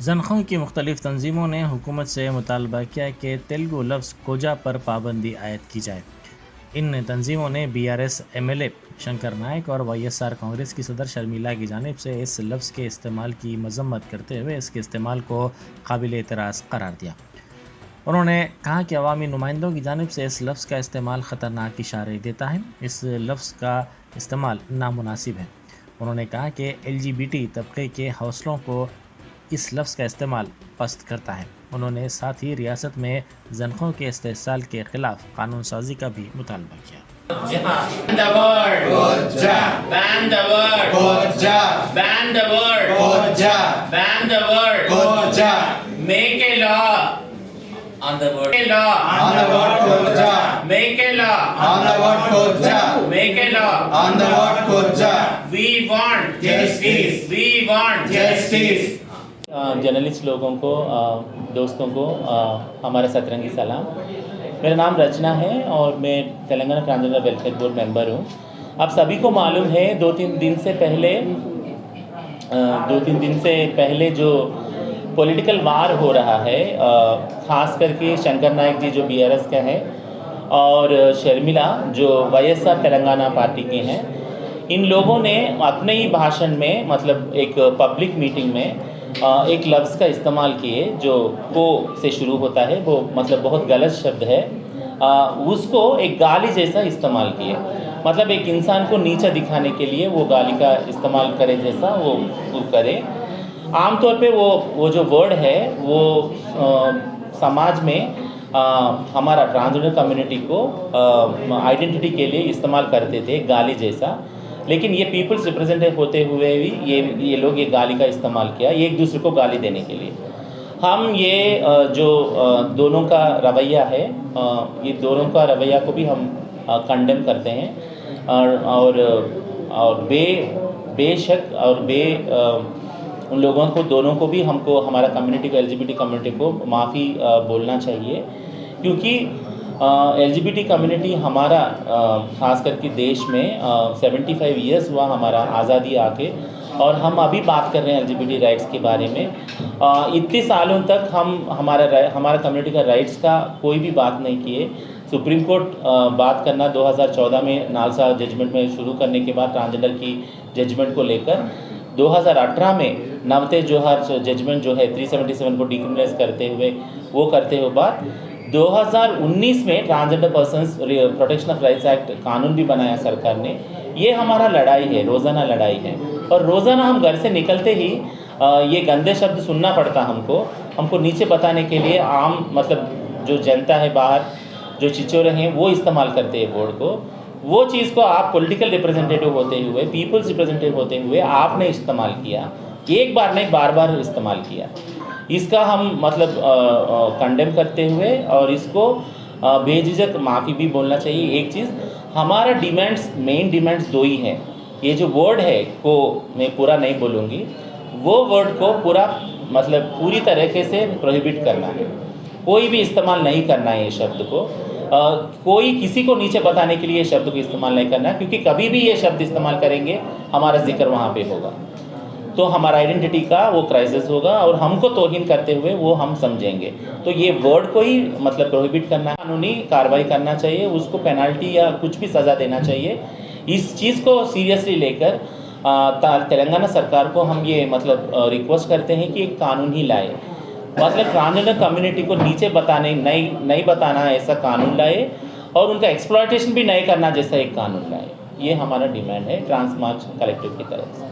ज़नख़ों की मुख्तलिफ़ तंजीमों ने हुकूमत से मुतालबा किया कि तेलुगु लफ्ज़ कोजा पर पाबंदी आयद की जाए। इन तंजीमों ने BRS MLA शंकर नायक और YSR कांग्रेस की सदर शर्मिला की जानिब से इस लफ्ज़ के इस्तेमाल की मजम्मत करते हुए इसके इस्तेमाल को काबिल एतराज़ करार दिया। उन्होंने कहा कि अवामी नुमाइंदों की जानिब से इस लफ्ज़ का इस्तेमाल ख़तरनाक इशारे देता है। इस लफ्ज़ का इस्तेमाल नामुनासिब है। उन्होंने कहा कि LGBT तबके के हौसलों को इस लफ्ज़ का इस्तेमाल पस्त करता है। उन्होंने साथ ही रियासत में ज़नख़ों के इस्तेहसाल के ख़िलाफ़ कानून साजी का भी मुतालबा किया। Ban the word. Koja. Ban the word. Koja. Ban the word. Koja. Ban the word. Koja. Make a law on the word. Make a law On the word koja. Make a law On the word koja. Make a law. On the word koja. We want Justice. We want Justice. Journalist लोगों को दोस्तों को हमारा सतरंगी सलाम। मेरा नाम रचना है और मैं Telangana transgender welfare board member हूँ। आप सभी को मालूम है 2-3 दिन से पहले जो पॉलिटिकल वार हो रहा है, ख़ास करके शंकर नायक जी जो BRS का है और शर्मिला जो YSR तेलंगाना पार्टी के हैं, इन लोगों ने अपने ही भाषण में मतलब एक पब्लिक मीटिंग में एक लफ्ज़ का इस्तेमाल किए जो को से शुरू होता है, वो मतलब बहुत गलत शब्द है, उसको एक गाली जैसा इस्तेमाल किए। मतलब एक इंसान को नीचा दिखाने के लिए वो गाली का इस्तेमाल करे जैसा वो करे। आमतौर पे वो जो वर्ड है वो समाज में हमारा ट्रांसजेंडर कम्युनिटी को आइडेंटिटी के लिए इस्तेमाल करते थे गाली जैसा, लेकिन ये पीपल्स रिप्रेजेंटेटिव होते हुए भी ये लोग ये गाली का इस्तेमाल किया एक दूसरे को गाली देने के लिए। हम ये जो दोनों का रवैया है, ये दोनों का रवैया को भी हम कंडेम करते हैं और बेशक और उन लोगों को दोनों को भी हमको हमारा कम्युनिटी को LGBT कम्युनिटी को माफ़ी बोलना चाहिए, क्योंकि LGBT कम्युनिटी हमारा ख़ास करके देश में 75 इयर्स हुआ हमारा आज़ादी आके, और हम अभी बात कर रहे हैं LGBT राइट्स के बारे में। इतने सालों तक हमारा कम्युनिटी का राइट्स का कोई भी बात नहीं किए। सुप्रीम कोर्ट बात करना 2014 में नालसा जजमेंट में शुरू करने के बाद ट्रांसजेंडर की जजमेंट को लेकर 2018 में नवतेज जोहर जजमेंट जो है 377 को डिक्रिमिनलाइज करते हुए बाद 2019 में transgender persons protection of rights act कानून भी बनाया सरकार ने। ये हमारा लड़ाई है, रोज़ाना लड़ाई है, और रोज़ाना हम घर से निकलते ही ये गंदे शब्द सुनना पड़ता हमको नीचे बताने के लिए। आम मतलब जो जनता है बाहर जो चिचोरे हैं वो इस्तेमाल करते हैं वर्ड को। वो चीज़ को आप पॉलिटिकल रिप्रेजेंटेटिव होते हुए, पीपल्स रिप्रेजेंटेटिव होते हुए आपने इस्तेमाल किया, एक बार नहीं बार इस्तेमाल किया। इसका हम मतलब कंडेम करते हुए और इसको बेझिझक माफ़ी भी बोलना चाहिए। एक चीज़ हमारा मेन डिमांड्स दो ही हैं। ये जो वर्ड है को मैं पूरा नहीं बोलूँगी, वो वर्ड को पूरी तरीके से प्रोहिबिट करना है, कोई भी इस्तेमाल नहीं करना है ये शब्द को। कोई किसी को नीचे बताने के लिए ये शब्द को इस्तेमाल नहीं करना है, क्योंकि कभी भी ये शब्द इस्तेमाल करेंगे हमारा जिक्र वहाँ पे होगा, तो हमारा आइडेंटिटी का वो क्राइसिस होगा और हमको तौहीन करते हुए वो हम समझेंगे। तो ये वर्ड को ही मतलब प्रोहिबिट करना, कानूनी कार्रवाई करना चाहिए, उसको पेनल्टी या कुछ भी सज़ा देना चाहिए। इस चीज़ को सीरियसली लेकर तेलंगाना सरकार को हम ये मतलब रिक्वेस्ट करते हैं कि एक कानून ही लाए, मतलब ट्रांसजेंडर कम्युनिटी को नीचे नहीं बताना ऐसा कानून लाए, और उनका एक्सप्लॉयटेशन भी नहीं करना जैसा एक कानून लाए। ये हमारा डिमांड है ट्रांस मार्च कलेक्टिव की तरफ से।